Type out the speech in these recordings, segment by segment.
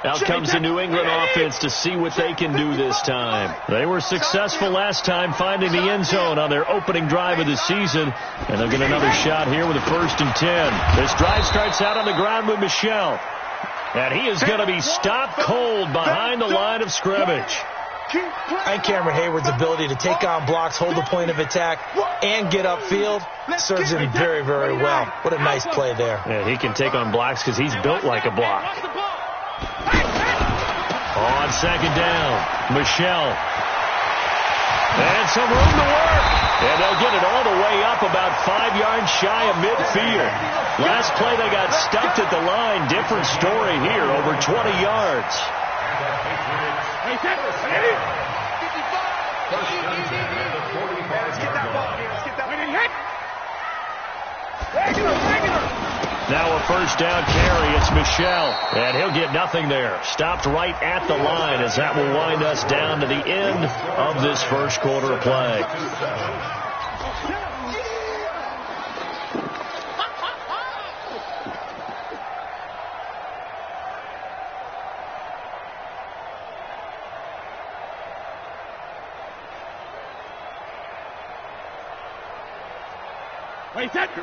Out comes the New England offense to see what they can do this time. They were successful last time finding the end zone on their opening drive of the season, and they'll get another shot here with a 1st and 10. This drive starts out on the ground with Michel, and he is going to be stopped cold behind the line of scrimmage. And Cameron Hayward's ability to take on blocks, hold the point of attack, and get upfield serves him very, very well. What a nice play there. Yeah, he can take on blocks because he's built like a block. On 2nd down, Michel. And some room to work. And they'll get it all the way up about 5 yards shy of midfield. Last play they got stuffed at the line. Different story here, over 20 yards. Now a 1st down carry. It's Michel, and he'll get nothing there. Stopped right at the line as that will wind us down to the end of this first quarter of play.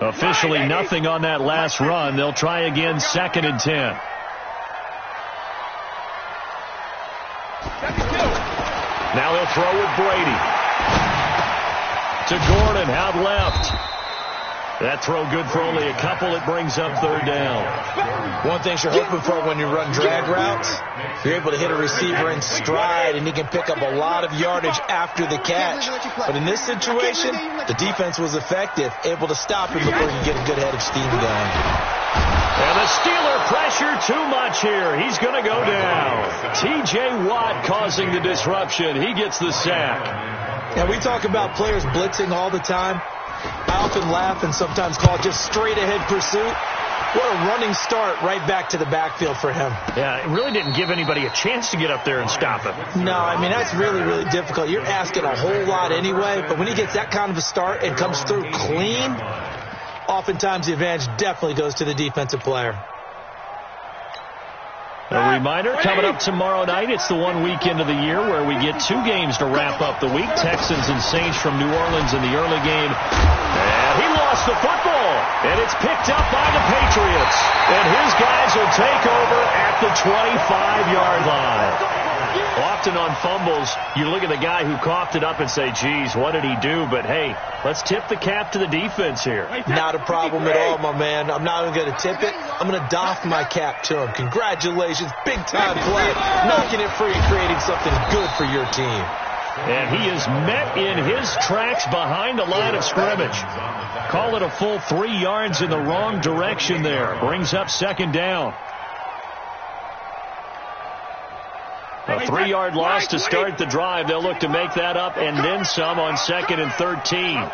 Officially nothing on that last run. They'll try again 2nd and 10. Now he'll throw with Brady. To Gordon, out left. That throw good for only a couple. It brings up 3rd down. One thing you're hoping for when you run drag routes, you're able to hit a receiver in stride, and he can pick up a lot of yardage after the catch. But in this situation, the defense was effective, able to stop him before he could get a good head of steam going. And the Steeler pressure too much here. He's going to go down. T.J. Watt causing the disruption. He gets the sack. And we talk about players blitzing all the time. I often laugh and sometimes call it just straight-ahead pursuit. What a running start right back to the backfield for him. Yeah, it really didn't give anybody a chance to get up there and stop him. No, I mean, that's really, really difficult. You're asking a whole lot anyway, but when he gets that kind of a start and comes through clean, oftentimes the advantage definitely goes to the defensive player. A reminder, coming up tomorrow night, it's the one weekend of the year where we get 2 games to wrap up the week. Texans and Saints from New Orleans in the early game. And he lost the football, and it's picked up by the Patriots. And his guys will take over at the 25-yard line. Often on fumbles, you look at the guy who coughed it up and say, geez, what did he do? But, hey, let's tip the cap to the defense here. Not a problem at all, my man. I'm not even going to tip it. I'm going to doff my cap to him. Congratulations. Big-time play. Knocking it free and creating something good for your team. And he is met in his tracks behind the line of scrimmage. Call it a full 3 yards in the wrong direction there. Brings up 2nd down. A 3-yard loss to start the drive. They'll look to make that up and then some on 2nd and 13. Mike,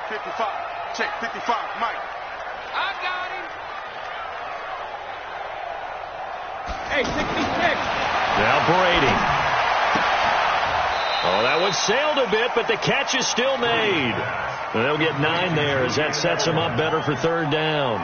55. Check 55, Mike. I got him. Hey, 66. Now Brady. Oh, that one sailed a bit, but the catch is still made. They'll get 9 there as that sets them up better for 3rd down.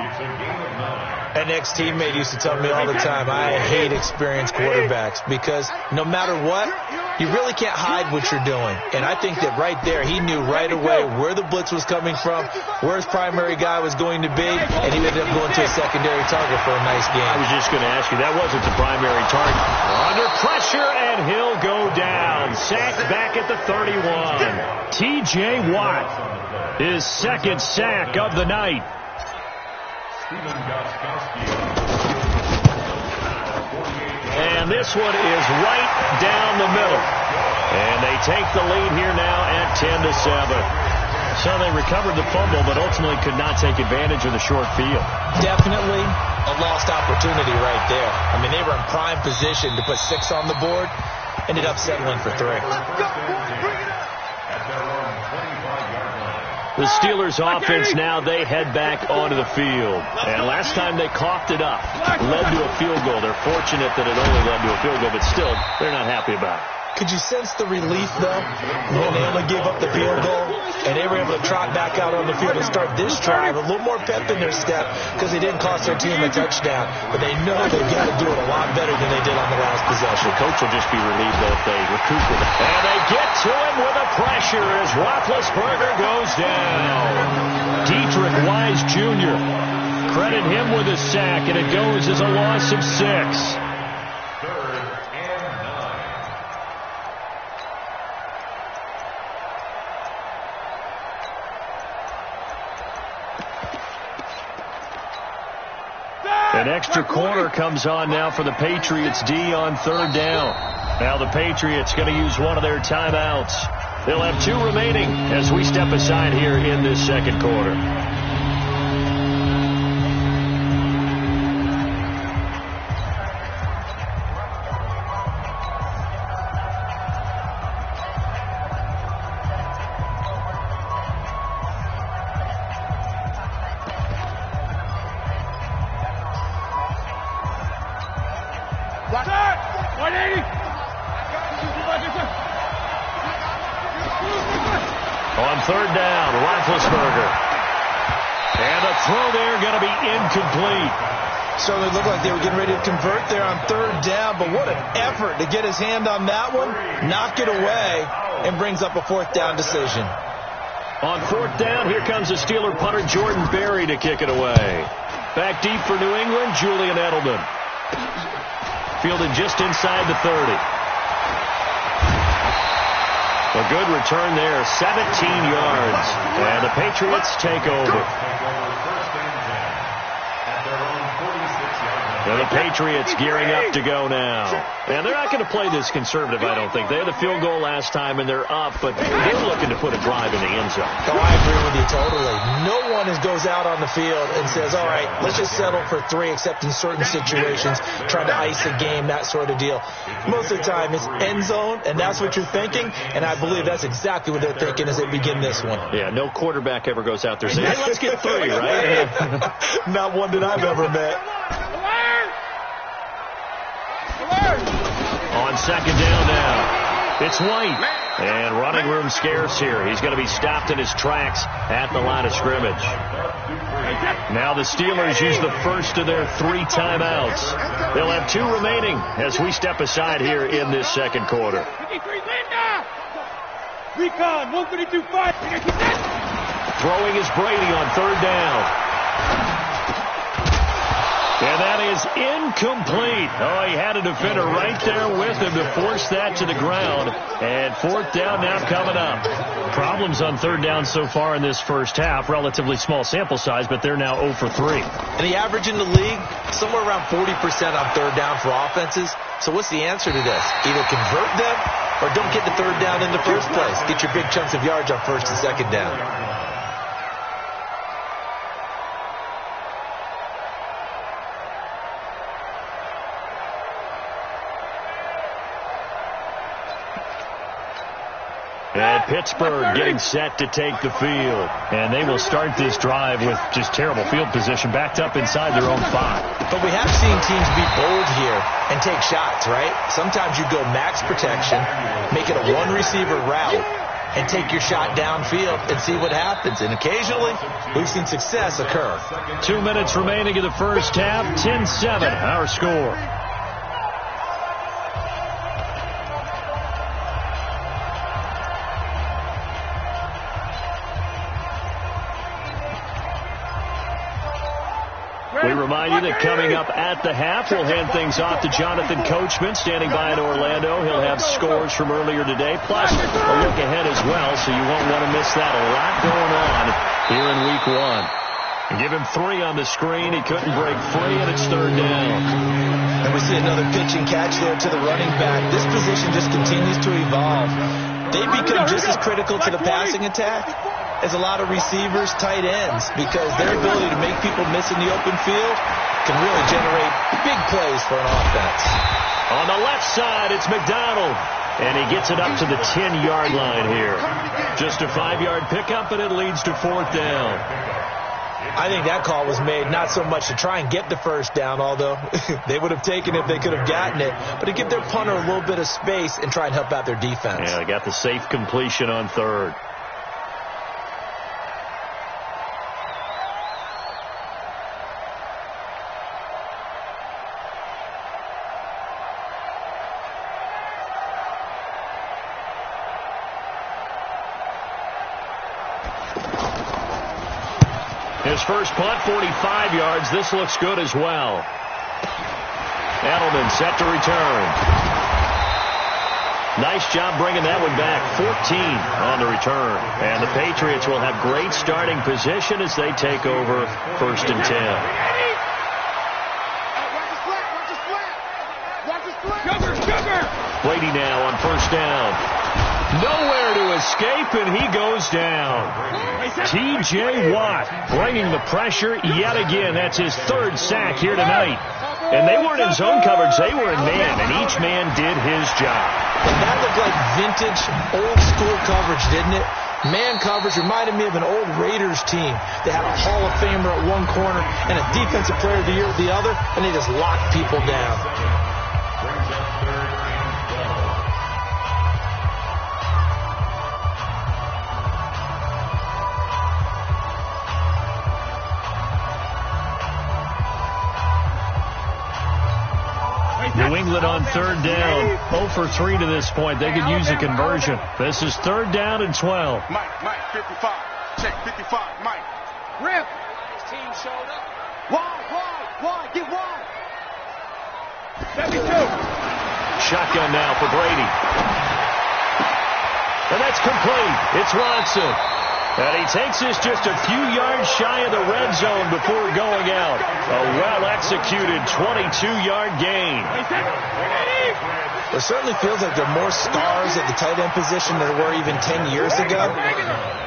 An ex-teammate used to tell me all the time, I hate experienced quarterbacks because no matter what, you really can't hide what you're doing. And I think that right there, he knew right away where the blitz was coming from, where his primary guy was going to be, and he ended up going to a secondary target for a nice game. I was just going to ask you, that wasn't the primary target. Under pressure, and he'll go down. Sacked back at the 31. T.J. Watt, his 2nd sack of the night. And this one is right down the middle. And they take the lead here now at 10-7. So they recovered the fumble, but ultimately could not take advantage of the short field. Definitely a lost opportunity right there. I mean, they were in prime position to put 6 on the board. Ended up settling for 3. The Steelers offense now, they head back onto the field. And last time they coughed it up, led to a field goal. They're fortunate that it only led to a field goal, but still, they're not happy about it. Could you sense the relief, though, when they only gave up the field goal and they were able to trot back out on the field and start this drive, a little more pep in their step because they didn't cost their team a touchdown, but they know they've got to do it a lot better than they did on the last possession. The coach will just be relieved, though, if they recuperate. And they get to him with a pressure as Roethlisberger goes down. Dietrich Wise Jr. Credit him with a sack, and it goes as a loss of 6. An extra corner comes on now for the Patriots D on 3rd down. Now the Patriots going to use one of their timeouts. They'll have 2 remaining as we step aside here in this 2nd quarter. On 3rd down, Roethlisberger. And the throw there going to be incomplete. Certainly looked like they were getting ready to convert there on 3rd down, but what an effort to get his hand on that one, knock it away, and brings up a 4th down decision. On 4th down, here comes the Steeler punter Jordan Berry to kick it away. Back deep for New England, Julian Edelman. Fielded just inside the 30. A good return there, 17 yards. And the Patriots take over. And the Patriots gearing up to go now. And they're not going to play this conservative, I don't think. They had the field goal last time, and they're up, but they're looking to put a drive in the end zone. Oh, I agree with you totally. No one goes out on the field and says, all right, let's just settle for 3, except in certain situations, trying to ice a game, that sort of deal. Most of the time, it's end zone, and that's what you're thinking, and I believe that's exactly what they're thinking as they begin this one. Yeah, no quarterback ever goes out there saying, hey, let's get 3, right? Not one that I've ever met. On 2nd down now, it's White. And running room scarce here. He's going to be stopped in his tracks at the line of scrimmage. Now the Steelers use the first of their 3 timeouts. They'll have 2 remaining as we step aside here in this 2nd quarter. Recon, 132-5. Throwing is Brady on 3rd down. And that is incomplete. Oh, he had a defender right there with him to force that to the ground. And 4th down now coming up. Problems on 3rd down so far in this first half. Relatively small sample size, but they're now 0 for 3. And the average in the league, somewhere around 40% on 3rd down for offenses. So what's the answer to this? Either convert them or don't get the 3rd down in the first place. Get your big chunks of yards on 1st and 2nd down. And Pittsburgh getting set to take the field. And they will start this drive with just terrible field position, backed up inside their own 5. But we have seen teams be bold here and take shots, right? Sometimes you go max protection, make it a 1-receiver route, and take your shot downfield and see what happens. And occasionally, we've seen success occur. 2 minutes remaining in the first half, 10-7, our score. We remind you that coming up at the half, we'll hand things off to Jonathan Coachman, standing by in Orlando. He'll have scores from earlier today, plus a look ahead as well, so you won't want to miss that. A lot going on here in Week 1. And give him 3 on the screen. He couldn't break free, and it's 3rd down. And we see another pitch and catch there to the running back. This position just continues to evolve. They become just as critical to the passing attack as a lot of receivers, tight ends, because their ability to make people miss in the open field can really generate big plays for an offense. On the left side, it's McDonald. And he gets it up to the 10-yard line here. Just a 5-yard pickup, and it leads to 4th down. I think that call was made not so much to try and get the first down, although they would have taken it if they could have gotten it, but to give their punter a little bit of space and try and help out their defense. Yeah, they got the safe completion on third. His first punt, 45 yards. This looks good as well. Edelman set to return. Nice job bringing that one back. 14 on the return. And the Patriots will have great starting position as they take over 1st and 10. Brady now on 1st down. Nowhere to escape, and he goes down. T.J. Watt bringing the pressure yet again. That's his 3rd sack here tonight. And they weren't in zone coverage. They were in man, and each man did his job. And that looked like vintage, old-school coverage, didn't it? Man coverage reminded me of an old Raiders team. They had a Hall of Famer at one corner and a Defensive Player of the Year at the other, and they just locked people down. New England on 3rd down. 0 for 3 to this point. They could use a conversion. This is 3rd down and 12. Mike, 55. Check 55, Mike. Rip. His team showed up. Wide. Get wide. 72. Shotgun now for Brady. And that's complete. It's Watson. And he takes this just a few yards shy of the red zone before going out. A well-executed 22-yard gain. It certainly feels like there are more stars at the tight end position than there were even 10 years ago.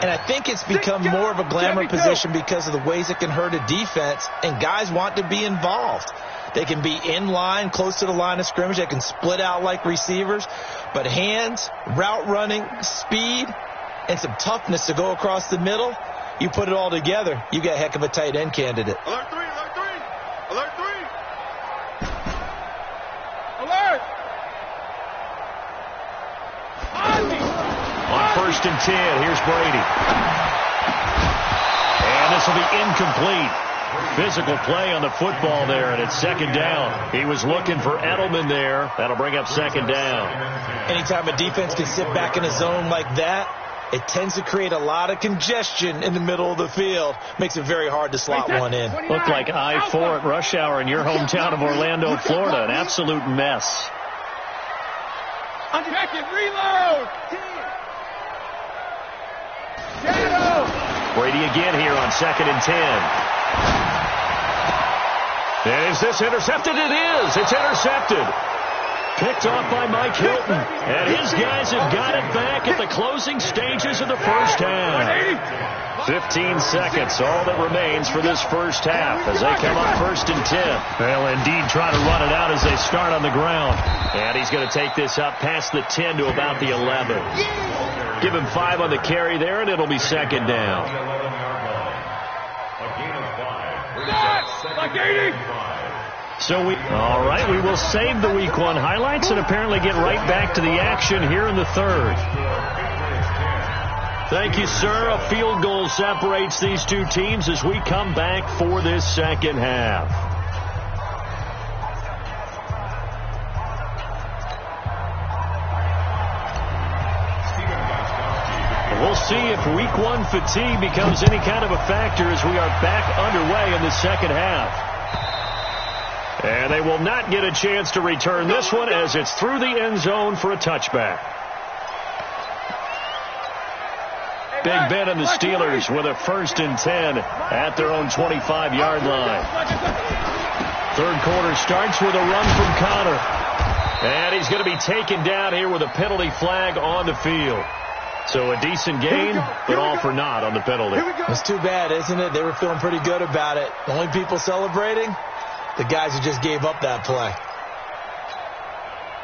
And I think it's become more of a glamour position because of the ways it can hurt a defense, and guys want to be involved. They can be in line, close to the line of scrimmage. They can split out like receivers. But hands, route running, speed, and some toughness to go across the middle, you put it all together, you got a heck of a tight end candidate. Alert 3. Alert 3. Alert. On 1st and 10, here's Brady. And this will be incomplete. Physical play on the football there, and it's 2nd down. He was looking for Edelman there. That'll bring up 2nd down. Anytime a defense can sit back in a zone like that, it tends to create a lot of congestion in the middle of the field. Makes it very hard to slot one in. Looked like I-4 at rush hour in your hometown of Orlando, Florida. An absolute mess. Check it. Reload. Shadow. Brady again here on 2nd and 10. And is this intercepted? It is. It's intercepted. Picked off by Mike Hilton. And his guys have got it back at the closing stages of the first half. 15 seconds, all that remains for this first half as they come up 1st and 10. They'll indeed try to run it out as they start on the ground. And he's going to take this up past the 10 to about the 11. Give him 5 on the carry there, and it'll be 2nd down. So all right, we will save the Week 1 highlights and apparently get right back to the action here in the 3rd. Thank you, sir. A field goal separates these two teams as we come back for this 2nd half. We'll see if Week 1 fatigue becomes any kind of a factor as we are back underway in the 2nd half. And they will not get a chance to return this one as it's through the end zone for a touchback. Big Ben and the Steelers with a 1st and 10 at their own 25-yard line. 3rd quarter starts with a run from Connor. And he's going to be taken down here with a penalty flag on the field. So a decent gain, but all for naught on the penalty. It's too bad, isn't it? They were feeling pretty good about it. The only people celebrating, the guys who just gave up that play.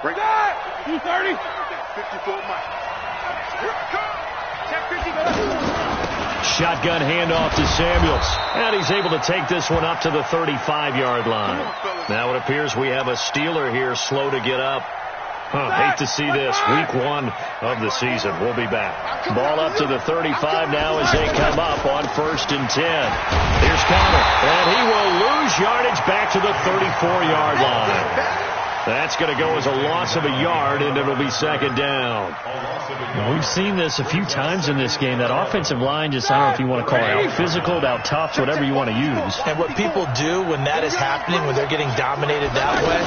Bring that! 230. 54, Mike. Check 50. Shotgun handoff to Samuels. And he's able to take this one up to the 35-yard line. Now it appears we have a Steeler here slow to get up. Hate to see this. Week 1 of the season. We'll be back. Ball up to the 35 now as they come up on 1st and 10. Here's Connor. And he will lose yardage back to the 34-yard line. That's going to go as a loss of a yard, and it'll be 2nd down. We've seen this a few times in this game. That offensive line just, I don't know if you want to call it out physical, out tough, whatever you want to use. And what people do when that is happening, when they're getting dominated that way,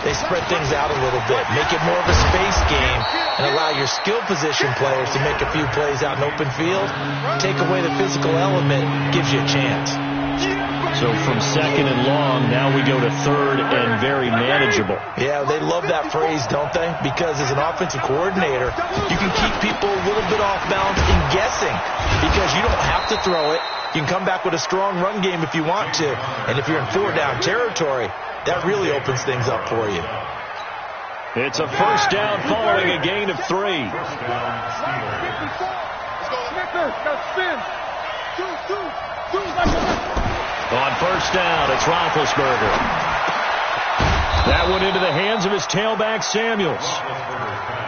they spread things out a little bit, make it more of a space game, and allow your skill position players to make a few plays out in open field. Take away the physical element, gives you a chance. So from 2nd and long, now we go to 3rd and very manageable. Yeah, they love that phrase, don't they? Because as an offensive coordinator, you can keep people a little bit off balance in guessing because you don't have to throw it. You can come back with a strong run game if you want to. And if you're in 4-down territory, that really opens things up for you. It's a 1st down following a gain of 3. On 1st down, it's Roethlisberger. That went into the hands of his tailback, Samuels.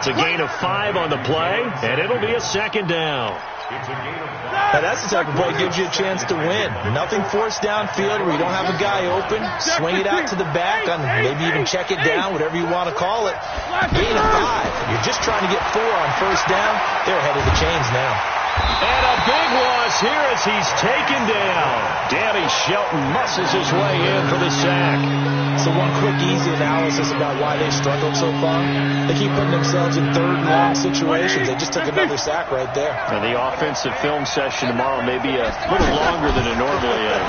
It's a gain of 5 on the play, and it'll be a 2nd down. Now that's the type of play that gives you a chance to win. Nothing forced downfield where you don't have a guy open. Swing it out to the back, on maybe even check it down, whatever you want to call it. Gain of 5. You're just trying to get 4 on 1st down. They're ahead of the chains now. And a big loss here as he's taken down. Danny Shelton muscles his way in for the sack. So one quick, easy analysis about why they struggled so far. They keep putting themselves in 3rd and long situations. They just took another sack right there. And the offensive film session tomorrow may be a little longer than it normally is.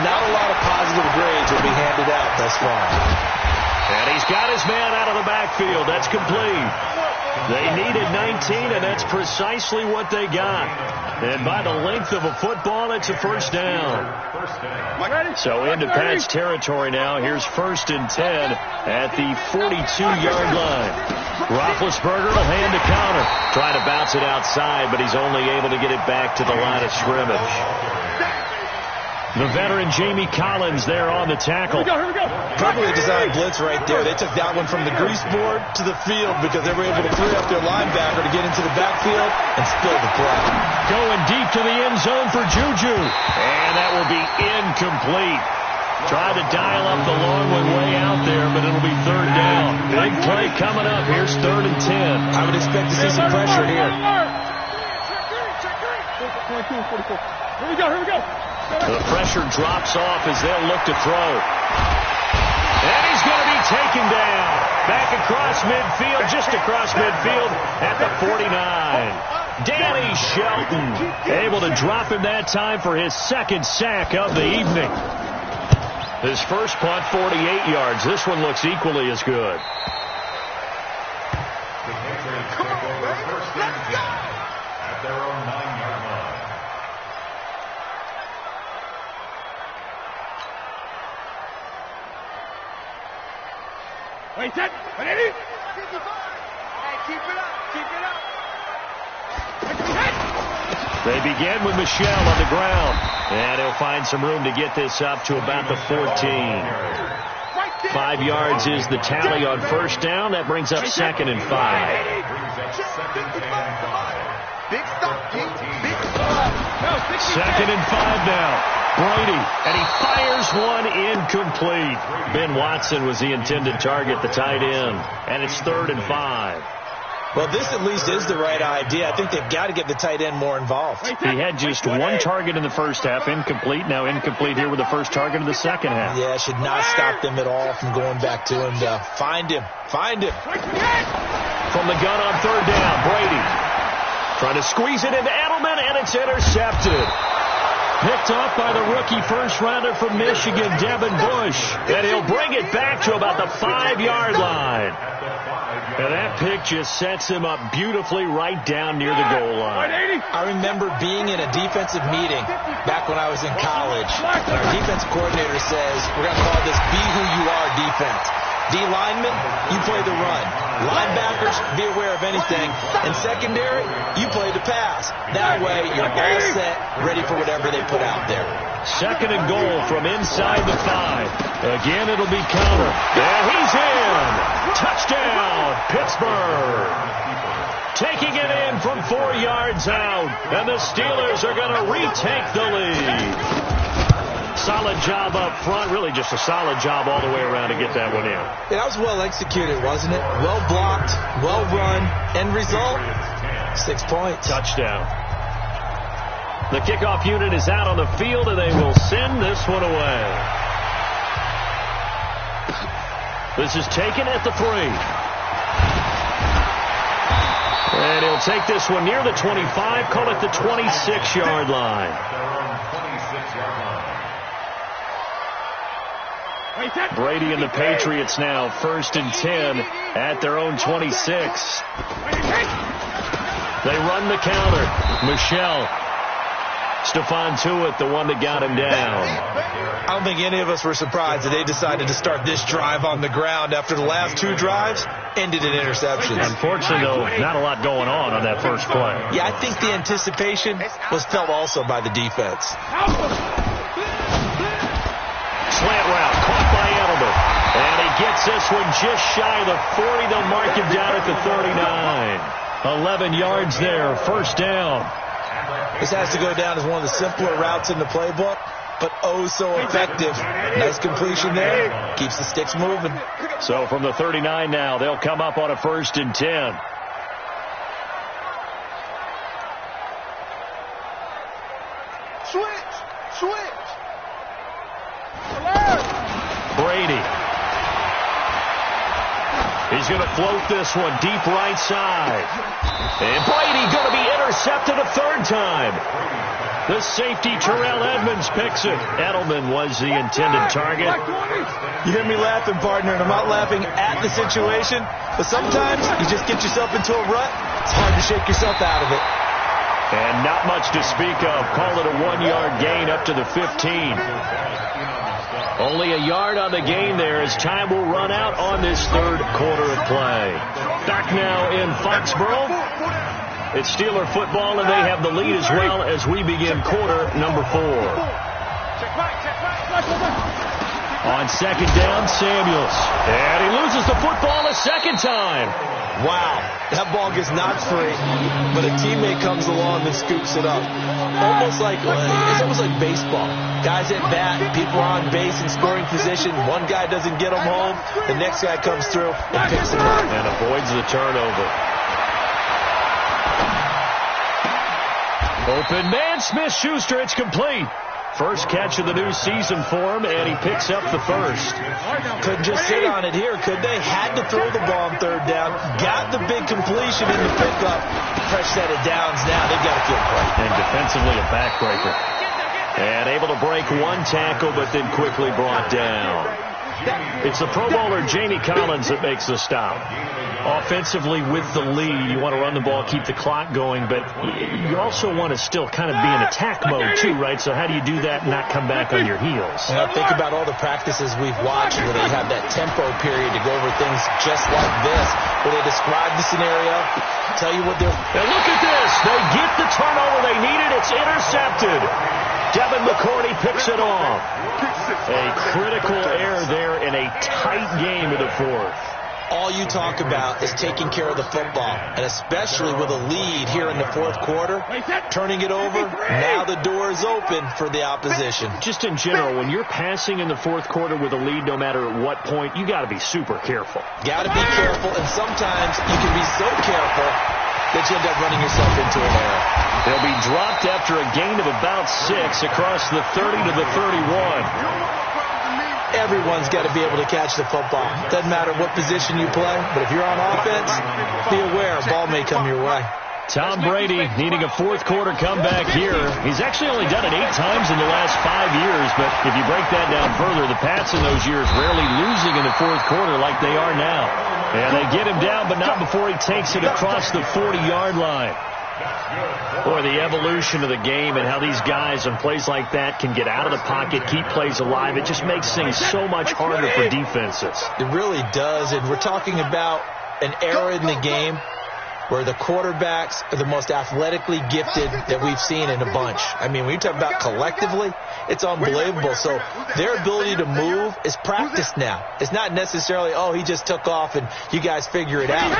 Not a lot of positive grades will be handed out thus far. And he's got his man out of the backfield. That's complete. They needed 19, and that's precisely what they got. And by the length of a football, it's a 1st down. So into Pat's territory now. Here's 1st and 10 at the 42-yard line. Roethlisberger will hand to Connor. Trying to bounce it outside, but he's only able to get it back to the line of scrimmage. The veteran Jamie Collins there on the tackle. Here we go. Perfectly designed blitz right there. They took that one from the grease board to the field because they were able to free up their linebacker to get into the backfield and spill the play. Going deep to the end zone for Juju. And that will be incomplete. Tried to dial up the long one way out there, but it'll be 3rd down. Big play coming up. Here's 3rd and 10. I would expect to see some pressure here. 22, 44. Here we go. The pressure drops off as they'll look to throw. And he's going to be taken down. Back across midfield, just across midfield at the 49. Danny Shelton able to drop him that time for his 2nd sack of the evening. His first punt, 48 yards. This one looks equally as good. Come on, baby. Let's go. At their own 9-yard line. Wait, set. Ready? 55. Hey, keep it up. They begin with Michelle on the ground. And he'll find some room to get this up to about the 14. 5 yards is the tally on 1st down. That brings up 2nd and 5. Big stop, G. Big 2nd and 5 now. Brady, and he fires one incomplete. Ben Watson was the intended target, the tight end. And it's 3rd and 5. Well, this at least is the right idea. I think they've got to get the tight end more involved. He had just 1 target in the 1st half, incomplete. Now incomplete here with the 1st target of the 2nd half. Yeah, should not stop them at all from going back to him. Find him. From the gun on 3rd down, Brady trying to squeeze it into Edelman, and it's intercepted. Picked off by the rookie first-rounder from Michigan, Devin Bush. And he'll bring it back to about the 5-yard line. And that pick just sets him up beautifully right down near the goal line. I remember being in a defensive meeting back when I was in college. And our defensive coordinator says, we're going to call this Be Who You Are defense. D linemen, you play the run. Linebackers, be aware of anything. And secondary, you play the pass. That way, you're all set, ready for whatever they put out there. Second and goal from inside the 5. Again, it'll be counter. And he's in. Touchdown, Pittsburgh. Taking it in from 4 yards out. And the Steelers are going to retake the lead. Solid job up front. Really just a solid job all the way around to get that one in. Yeah, that was well executed, wasn't it? Well blocked, well run. End result, 6 points. Touchdown. The kickoff unit is out on the field, and they will send this one away. This is taken at the 3. And he'll take this one near the 25, call it the 26-yard line. Brady and the Patriots now 1st and 10 at their own 26. They run the counter. Michelle. Stephon Tuitt, the one that got him down. I don't think any of us were surprised that they decided to start this drive on the ground after the last 2 drives ended in interceptions. Unfortunately, though, not a lot going on that first play. Yeah, I think the anticipation was felt also by the defense. Slant route, caught by Edelman. And he gets this one just shy of the 40. They'll mark him down at the 39. 11 yards there, first down. This has to go down as one of the simpler routes in the playbook, but oh so effective. Nice completion there. Keeps the sticks moving. So from the 39 now, they'll come up on a 1st and 10. Switch. Brady. He's going to float this one deep right side. And Brady going to be intercepted a 3rd time. The safety, Terrell Edmonds, picks it. Edelman was the intended target. You hear me laughing, partner, and I'm not laughing at the situation, but sometimes you just get yourself into a rut. It's hard to shake yourself out of it. And not much to speak of. Call it a 1-yard gain up to the 15. Only a yard on the gain there as time will run out on this 3rd quarter of play. Back now in Foxborough. It's Steeler football, and they have the lead as well as we begin quarter number 4. On 2nd down, Samuels. And he loses the football a 2nd time. Wow, that ball gets knocked free, but a teammate comes along and scoops it up. It's almost like baseball. Guys at bat, people are on base in scoring position. One guy doesn't get them home. The next guy comes through and picks them up. And avoids the turnover. Open man, Smith-Schuster, it's complete. First catch of the new season for him, and he picks up the 1st. Couldn't just sit on it here, could they? Had to throw the ball on 3rd down. Got the big completion in the pickup. Fresh set of downs now. They've got to feel great. And defensively a backbreaker. And able to break 1 tackle, but then quickly brought down. It's the Pro Bowler Jamie Collins that makes the stop. Offensively with the lead, you want to run the ball, keep the clock going, but you also want to still kind of be in attack mode too, right? So how do you do that and not come back on your heels? Well, think about all the practices we've watched where they have that tempo period to go over things just like this, where they describe the scenario, tell you what they're... And look at this. They get the turnover they needed. It's intercepted. Devin McCourty picks it off. A critical error there in a tight game in the 4th. All you talk about is taking care of the football, and especially with a lead here in the 4th quarter, turning it over, now the door is open for the opposition. Just in general, when you're passing in the 4th quarter with a lead, no matter at what point, you got to be super careful. Got to be careful, and sometimes you can be so careful that you end up running yourself into an error. They'll be dropped after a gain of about 6 across the 30 to the 31. Everyone's got to be able to catch the football. Doesn't matter what position you play, but if you're on offense, be aware, a ball may come your way. Tom Brady needing a 4th quarter comeback here. He's actually only done it 8 times in the last 5 years, but if you break that down further, the Pats in those years rarely losing in the 4th quarter like they are now. And they get him down, but not before he takes it across the 40-yard line. Boy, the evolution of the game and how these guys on plays like that can get out of the pocket, keep plays alive, it just makes things so much harder for defenses. It really does, and we're talking about an era in the game where the quarterbacks are the most athletically gifted that we've seen in a bunch. I mean, when you talk about collectively, it's unbelievable. So their ability to move is practiced now. It's not necessarily, oh, he just took off and you guys figure it out.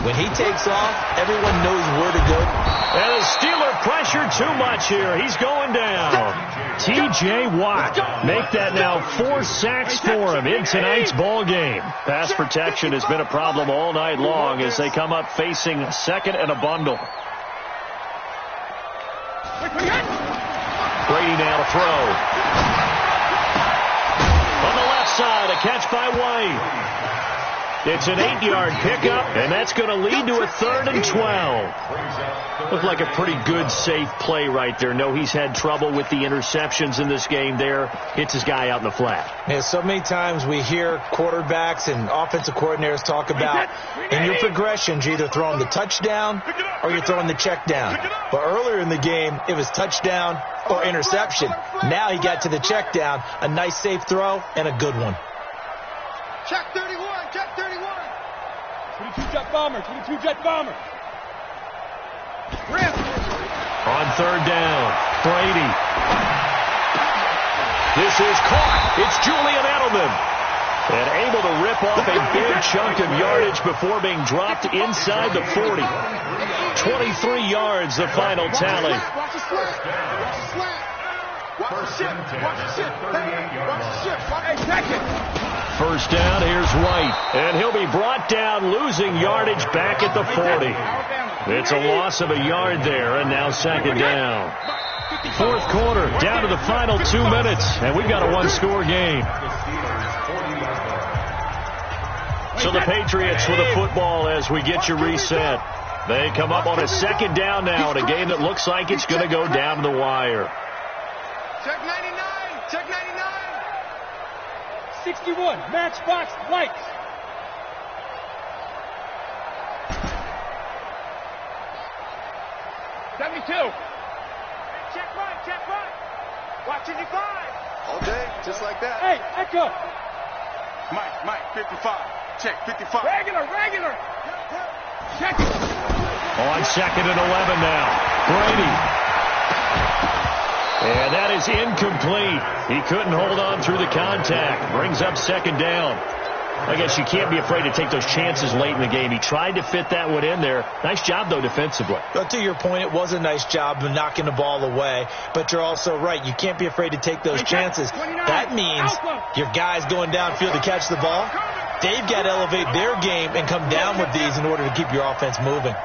When he takes off, everyone knows where to go. And the Steeler pressure too much here. He's going down. T.J. Watt. Make that now 4 sacks for him in tonight's ball game. Pass protection has been a problem all night long as they come up facing second and a bundle. Brady now to throw. On the left side, a catch by White. It's an 8-yard pickup, and that's going to lead to a 3rd and 12. Looked like a pretty good, safe play right there. No, he's had trouble with the interceptions in this game there. Hits his guy out in the flat. Yeah, so many times we hear quarterbacks and offensive coordinators talk about in your progressions, you're either throwing the touchdown or you're throwing the check down. But earlier in the game, it was touchdown or interception. Now he got to the check down, a nice safe throw, and a good one. Check 31, check 31. 22 jet bomber, 22 jet bomber. On 3rd down, Brady. This is caught. It's Julian Edelman. And able to rip off a big chunk of yardage before being dropped inside the 40. 23 yards, the final tally. Watch the slant. Watch the slant. Watch the ship. Watch the ship. Watch the ship. Hey, check it. First down, here's White. And he'll be brought down, losing yardage back at the 40. It's a loss of a yard there, and now 2nd down. 4th quarter, down to the final 2 minutes, and we've got a 1-score game. So the Patriots with the football as we get you reset. They come up on a 2nd down now in a game that looks like it's going to go down to the wire. Check 99. Check 99. 61, matchbox lights. Check right. Watch 85. All day, just like that. Hey, Echo. Mike, 55. Check 55. Regular. Check it. On 2nd and 11 now. Brady. And that is incomplete. He couldn't hold on through the contact. Brings up 2nd down. I guess you can't be afraid to take those chances late in the game. He tried to fit that one in there. Nice job, though, defensively. But to your point, it was a nice job of knocking the ball away. But you're also right. You can't be afraid to take those chances. That means your guys going downfield to catch the ball, they've got to elevate their game and come down with these in order to keep your offense moving.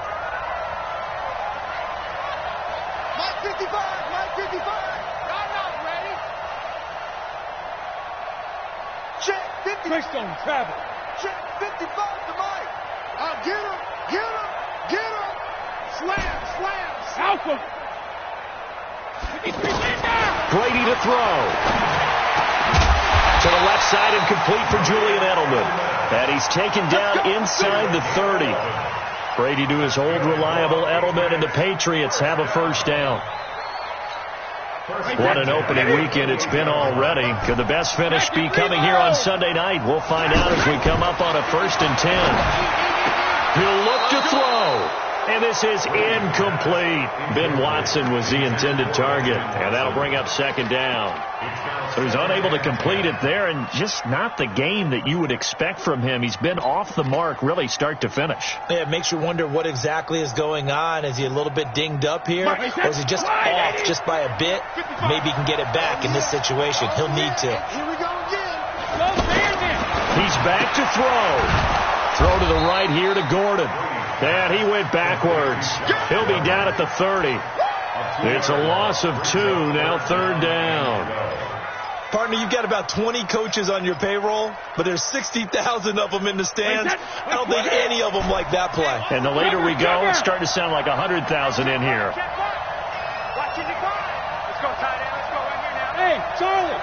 Mike 55. I'm not ready. Check 55. Twist on travel. Check 55 to Mike. Get him. Slam. Alpha. 53 down. Brady to throw. To the left side and complete for Julian Edelman. And he's taken down inside the 30. Brady to his old reliable Edelman, and the Patriots have a 1st down. What an opening weekend it's been already. Could the best finish be coming here on Sunday night? We'll find out as we come up on a 1st and 10. He'll look to throw. And this is incomplete. Ben Watson was the intended target. And that'll bring up 2nd down. So he's unable to complete it there, and just not the game that you would expect from him. He's been off the mark really start to finish. Yeah, it makes you wonder what exactly is going on. Is he a little bit dinged up here? Or is he just off just by a bit? Maybe he can get it back in this situation. He'll need to. Here we go again. He's back to throw. Throw to the right here to Gordon. And he went backwards. He'll be down at the 30. It's a loss of 2, now 3rd down. Partner, you've got about 20 coaches on your payroll, but there's 60,000 of them in the stands. I don't think any of them like that play. And the later we go, it's starting to sound like 100,000 in here. Watch 55. Let's go, tight end. Let's go right here now. Hey, Charlie.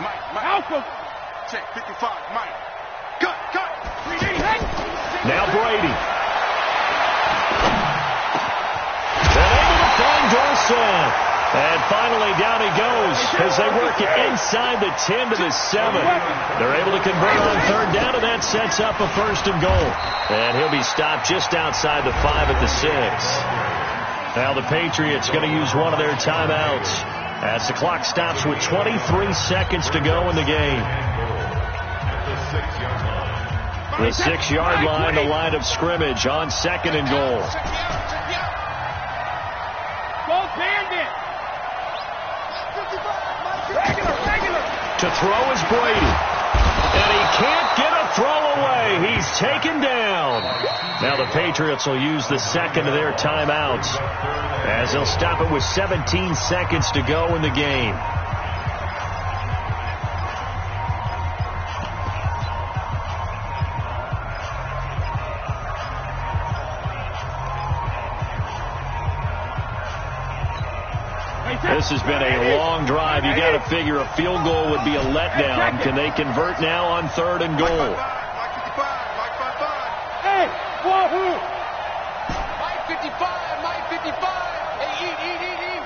Mike. Alpha. Check 55. Mike. Cut. 3D. Now Brady. And able to find Dorsett. And finally down he goes as they work it inside the 10 to the 7. They're able to convert on third down, and that sets up a first and goal. And he'll be stopped just outside the 5 at the 6. Now the Patriots going to use one of their timeouts as the clock stops with 23 seconds to go in the game. The 6-yard line, the line of scrimmage on second and goal. Go Bandit! To throw is Brady. And he can't get a throw away. He's taken down. Now the Patriots will use the second of their timeouts as they'll stop it with 17 seconds to go in the game. This has been a long drive. You got to figure a field goal would be a letdown. Can they convert now on third and goal? Hey, wahoo! Mike 55, Mike 55. Hey, eat.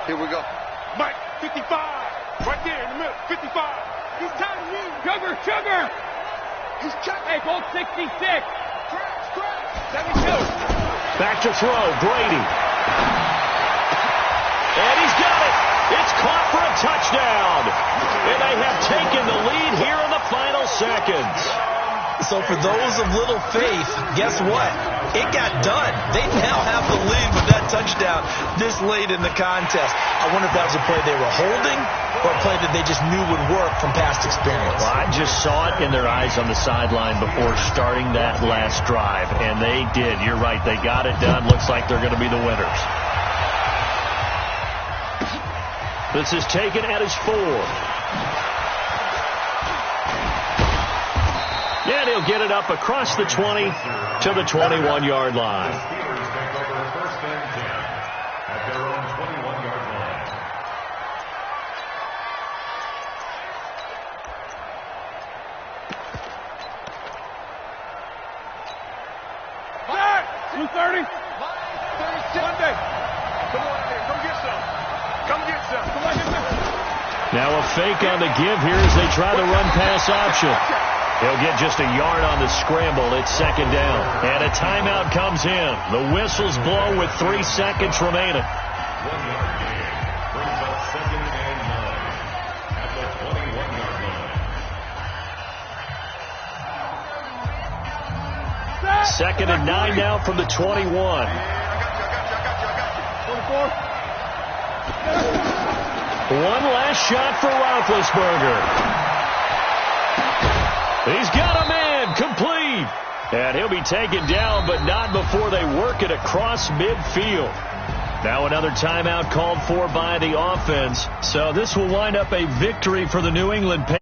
Here we go. Mike 55, right there in the middle, 55. He's trying to win. Sugar. He's checking. Hey, goal 66. Scratch. 72. Back to throw, Brady. And he's got it. It's caught for a touchdown. And they have taken the lead here in the final seconds. So for those of little faith, guess what? It got done. They now have the lead with that touchdown this late in the contest. I wonder if that was a play they were holding or a play that they just knew would work from past experience. Well, I just saw it in their eyes on the sideline before starting that last drive, and they did. You're right. They got it done. Looks like they're going to be the winners. This is taken at his 4. And he'll get it up across the 20 to the 21-yard line. Now a fake on the give here as they try the run-pass option. He'll get just a yard on the scramble. It's second down. And a timeout comes in. The whistles blow with 3 seconds remaining. 1-yard gain brings up 2nd and 9 at the 21-yard line. Second and 9 now from the 21. I got you. 24. One last shot for Roethlisberger. He's got a man, complete. And he'll be taken down, but not before they work it across midfield. Now another timeout called for by the offense. So this will wind up a victory for the New England Patriots.